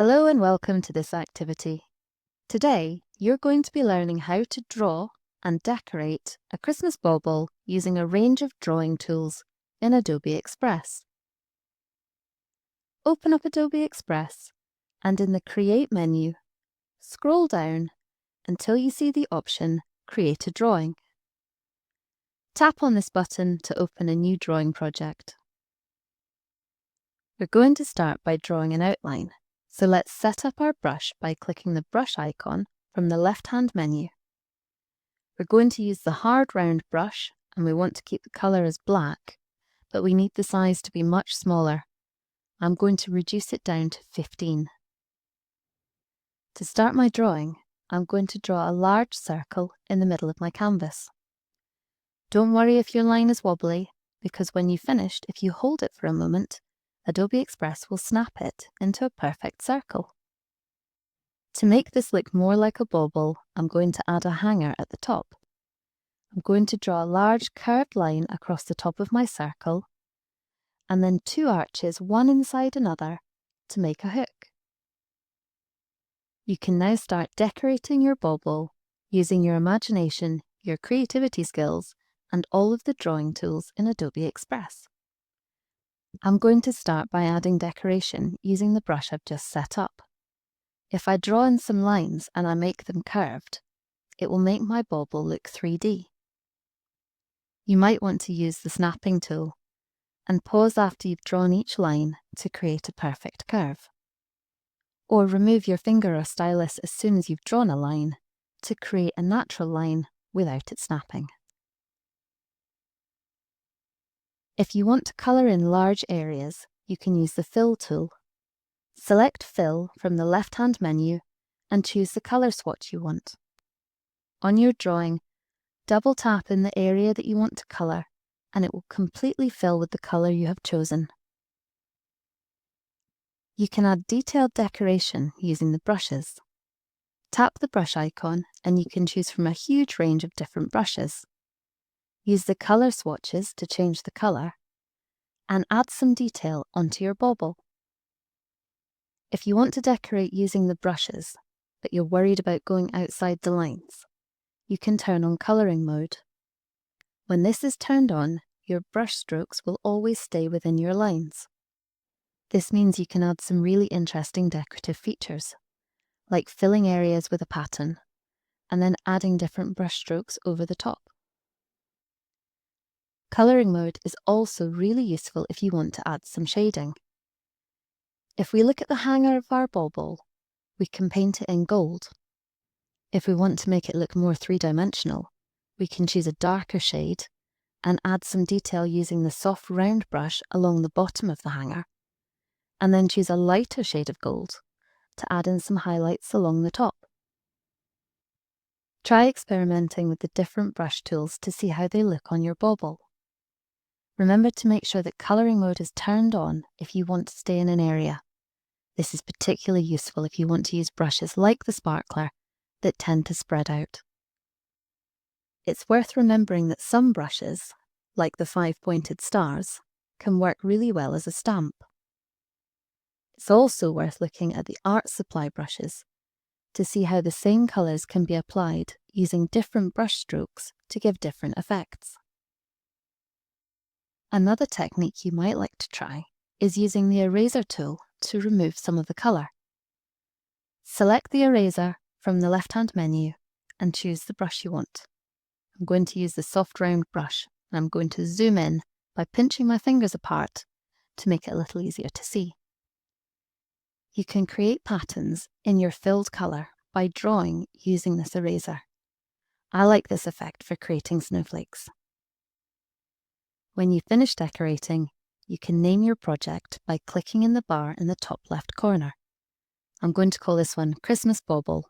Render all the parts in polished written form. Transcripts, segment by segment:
Hello and welcome to this activity. Today, you're going to be learning how to draw and decorate a Christmas bauble using a range of drawing tools in Adobe Express. Open up Adobe Express and in the Create menu, scroll down until you see the option Create a Drawing. Tap on this button to open a new drawing project. We're going to start by drawing an outline. So let's set up our brush by clicking the brush icon from the left-hand menu. We're going to use the hard round brush and we want to keep the colour as black, but we need the size to be much smaller. I'm going to reduce it down to 15. To start my drawing, I'm going to draw a large circle in the middle of my canvas. Don't worry if your line is wobbly, because when you've finished, if you hold it for a moment, Adobe Express will snap it into a perfect circle. To make this look more like a bauble, I'm going to add a hanger at the top. I'm going to draw a large curved line across the top of my circle, and then two arches one inside another to make a hook. You can now start decorating your bauble using your imagination, your creativity skills, and all of the drawing tools in Adobe Express. I'm going to start by adding decoration using the brush I've just set up. If I draw in some lines and I make them curved, it will make my bauble look 3D. You might want to use the snapping tool and pause after you've drawn each line to create a perfect curve. Or remove your finger or stylus as soon as you've drawn a line to create a natural line without it snapping. If you want to colour in large areas, you can use the Fill tool. Select Fill from the left-hand menu and choose the colour swatch you want. On your drawing, double tap in the area that you want to colour and it will completely fill with the colour you have chosen. You can add detailed decoration using the brushes. Tap the brush icon and you can choose from a huge range of different brushes. Use the colour swatches to change the colour and add some detail onto your bauble. If you want to decorate using the brushes, but you're worried about going outside the lines, you can turn on colouring mode. When this is turned on, your brush strokes will always stay within your lines. This means you can add some really interesting decorative features, like filling areas with a pattern, and then adding different brush strokes over the top. Colouring mode is also really useful if you want to add some shading. If we look at the hanger of our bauble, we can paint it in gold. If we want to make it look more three-dimensional, we can choose a darker shade and add some detail using the soft round brush along the bottom of the hanger, and then choose a lighter shade of gold to add in some highlights along the top. Try experimenting with the different brush tools to see how they look on your bauble. Remember to make sure that colouring mode is turned on if you want to stay in an area. This is particularly useful if you want to use brushes like the sparkler that tend to spread out. It's worth remembering that some brushes, like the 5-pointed stars, can work really well as a stamp. It's also worth looking at the art supply brushes to see how the same colours can be applied using different brush strokes to give different effects. Another technique you might like to try is using the eraser tool to remove some of the colour. Select the eraser from the left-hand menu and choose the brush you want. I'm going to use the soft round brush and I'm going to zoom in by pinching my fingers apart to make it a little easier to see. You can create patterns in your filled colour by drawing using this eraser. I like this effect for creating snowflakes. When you finish decorating, you can name your project by clicking in the bar in the top left corner. I'm going to call this one Christmas Bauble.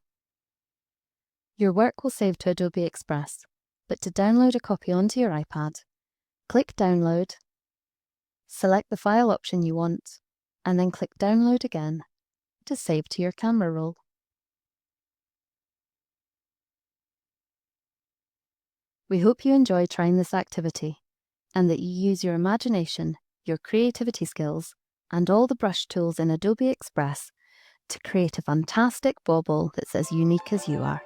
Your work will save to Adobe Express, but to download a copy onto your iPad, click Download, select the file option you want, and then click Download again to save to your camera roll. We hope you enjoy trying this activity and that you use your imagination, your creativity skills, and all the brush tools in Adobe Express to create a fantastic bauble that's as unique as you are.